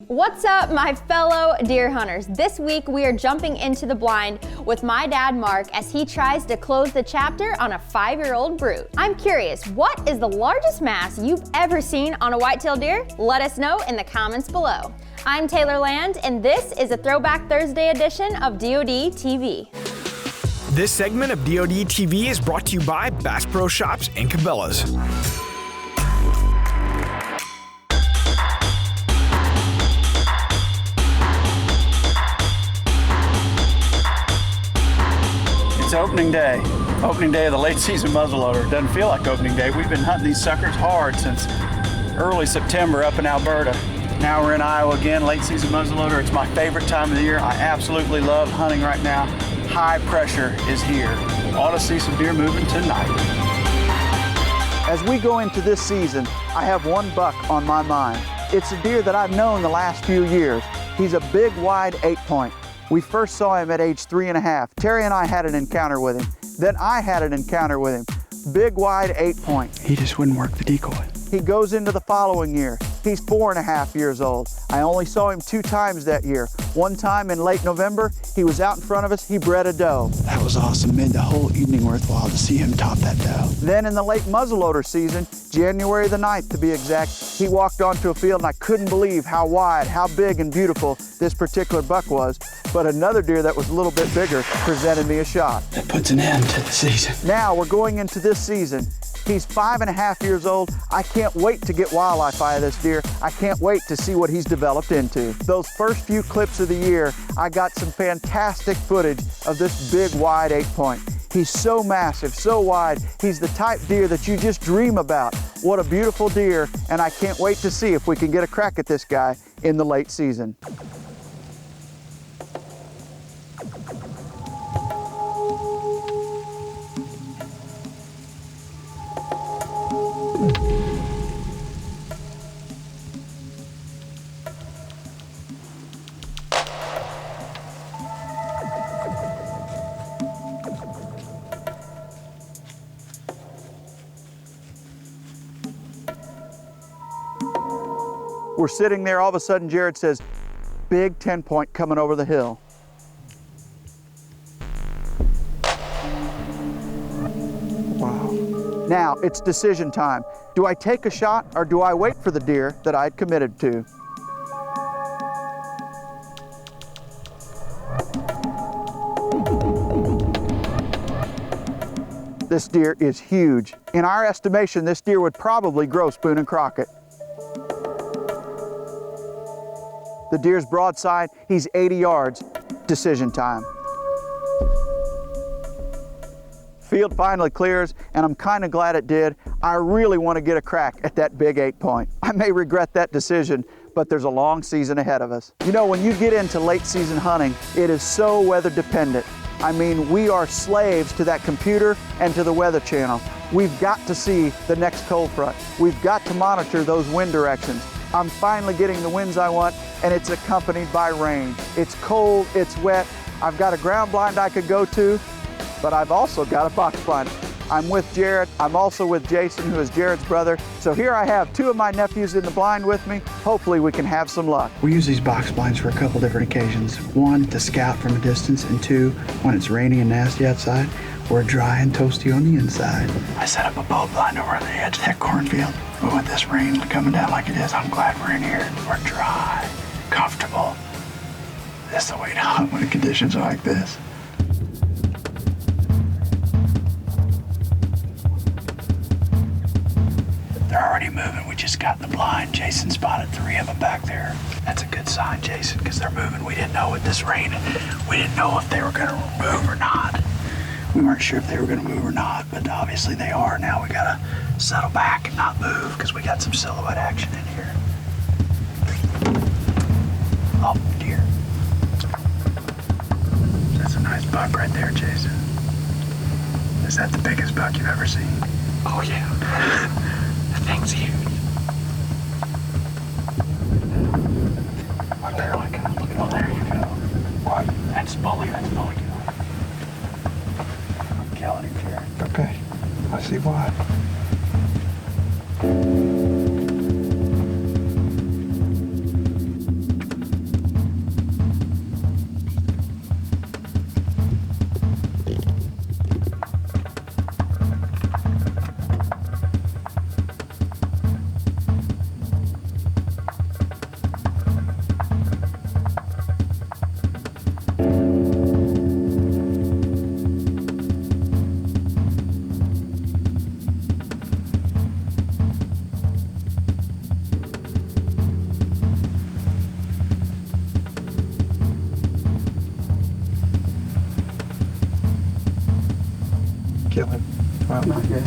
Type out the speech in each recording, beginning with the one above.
What's up, my fellow deer hunters? This week we are jumping into the blind with my dad Mark as he tries to close the chapter on a 5-year-old brute. I'm curious, what is the largest mass you've ever seen on a whitetail deer? Let us know in the comments below. I'm Taylor Land, and this is a Throwback Thursday edition of DoD TV. This segment of DoD TV is brought to you by Bass Pro Shops and Cabela's. It's opening day of the late season muzzleloader. It doesn't feel like opening day. We've been hunting these suckers hard since early September up in Alberta. Now we're in Iowa again, late season muzzleloader. It's my favorite time of the year. I absolutely love hunting right now. High pressure is here. Ought to see some deer moving tonight. As we go into this season, I have one buck on my mind. It's a deer that I've known the last few years. He's a big, wide 8-point. We first saw him at age 3.5. Terry and I had an encounter with him. Then I had an encounter with him. Big, wide 8-point. He just wouldn't work the decoy. He goes into the following year. He's 4.5 years old. I only saw him 2 times that year. One time in late November, he was out in front of us, he bred a doe. That was awesome. Made the whole evening worthwhile to see him top that doe. Then in the late muzzleloader season, January the 9th to be exact, he walked onto a field and I couldn't believe how wide, how big and beautiful this particular buck was. But another deer that was a little bit bigger presented me a shot. That puts an end to the season. Now we're going into this season. He's 5.5 years old. I can't wait to get wildlife eye of this deer. I can't wait to see what he's developed into. Those first few clips of the year, I got some fantastic footage of this big, wide 8-point. He's so massive, so wide. He's the type deer that you just dream about. What a beautiful deer, and I can't wait to see if we can get a crack at this guy in the late season. We're sitting there, all of a sudden Jared says, big 10-point coming over the hill. Wow. Now it's decision time. Do I take a shot or do I wait for the deer that I'd committed to? This deer is huge. In our estimation, this deer would probably grow Spoon and Crockett. The deer's broadside, he's 80 yards, decision time. Field finally clears, and I'm kind of glad it did. I really want to get a crack at that big 8-point. I may regret that decision, but there's a long season ahead of us. You know, when you get into late season hunting, it is so weather dependent. I mean, we are slaves to that computer and to the Weather Channel. We've got to see the next cold front. We've got to monitor those wind directions. I'm finally getting the winds I want, and it's accompanied by rain. It's cold, it's wet. I've got a ground blind I could go to, but I've also got a box blind. I'm with Jared. I'm also with Jason, who is Jared's brother. So here I have 2 of my nephews in the blind with me. Hopefully we can have some luck. We use these box blinds for a couple different occasions. 1, to scout from a distance, and 2, when it's rainy and nasty outside, we're dry and toasty on the inside. I set up a bow blind over on the edge of that cornfield. But with this rain coming down like it is, I'm glad we're in here. We're dry, comfortable. This is the way to hunt when the conditions are like this. They're already moving. We just got in the blind. Jason spotted 3 of them back there. That's a good sign, Jason, because they're moving. We didn't know with this rain, we didn't know if they were going to move or not. We weren't sure if they were going to move or not, but obviously they are. Now we got to settle back and not move because we got some silhouette action in here. Oh, dear. That's a nice buck right there, Jason. Is that the biggest buck you've ever seen? Oh, yeah. That thing's huge. Look there, look at it. Oh, there you go. What? That's bully, that's bully. I'm killing him here. Okay, I see why. Kill him. Wow. Not yet.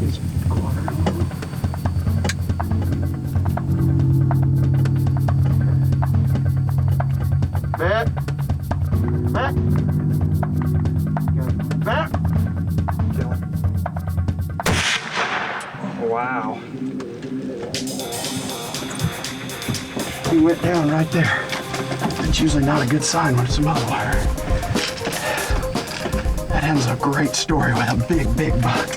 He's quartering along. Bet. Bet. Bet. Kill him. Wow. He went down right there. It's usually not a good sign when it's a muzzle wire. That ends a great story with a big, big buck.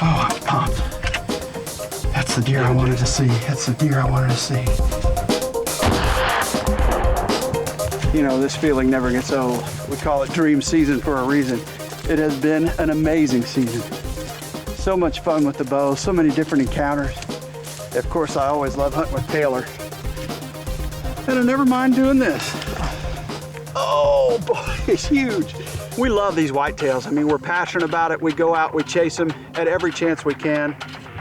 Oh, I'm pumped. That's the deer I wanted to see. That's the deer I wanted to see. You know, this feeling never gets old. We call it dream season for a reason. It has been an amazing season. So much fun with the bow, so many different encounters. Of course, I always love hunting with Taylor. And I never mind doing this. Oh boy, it's huge. We love these whitetails. I mean, we're passionate about it. We go out, we chase them at every chance we can,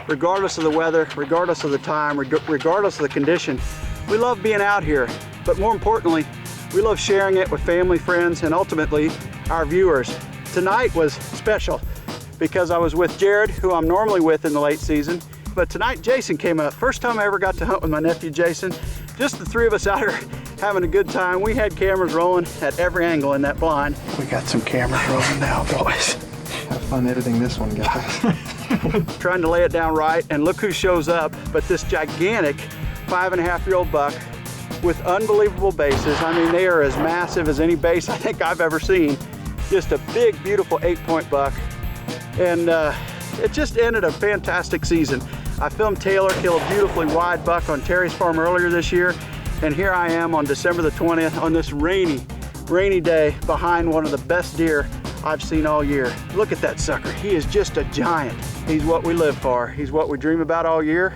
regardless of the weather, regardless of the time, regardless of the condition. We love being out here, but more importantly, we love sharing it with family, friends, and ultimately our viewers. Tonight was special because I was with Jared, who I'm normally with in the late season, but tonight Jason came up. First time I ever got to hunt with my nephew Jason. Just the three of us out here having a good time. We had cameras rolling at every angle in that blind. We got some cameras rolling now, boys. Have fun editing this one, guys. Trying to lay it down right, and look who shows up, but this gigantic 5.5-year-old buck with unbelievable bases. I mean, they are as massive as any base I think I've ever seen. Just a big, beautiful 8-point buck. And it just ended a fantastic season. I filmed Taylor kill a beautifully wide buck on Terry's farm earlier this year, and here I am on December the 20th on this rainy day behind one of the best deer I've seen all year. Look at that sucker. He is just a giant. He's what we live for. He's what we dream about all year,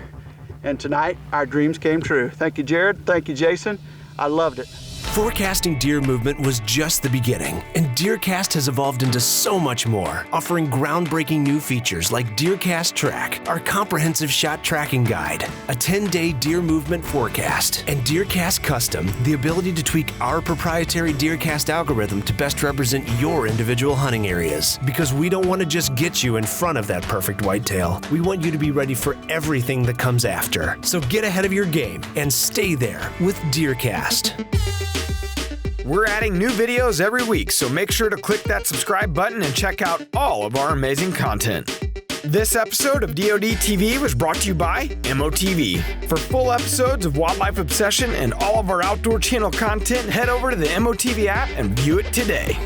and tonight our dreams came true. Thank you, Jared. Thank you, Jason. I loved it. Forecasting deer movement was just the beginning, and DeerCast has evolved into so much more, offering groundbreaking new features like DeerCast Track, our comprehensive shot tracking guide, a 10-day deer movement forecast, and DeerCast Custom, the ability to tweak our proprietary DeerCast algorithm to best represent your individual hunting areas. Because we don't want to just get you in front of that perfect whitetail. We want you to be ready for everything that comes after. So get ahead of your game and stay there with DeerCast. We're adding new videos every week, so make sure to click that subscribe button and check out all of our amazing content. This episode of DoD TV was brought to you by MOTV. For full episodes of Wildlife Obsession and all of our outdoor channel content, head over to the MOTV app and view it today.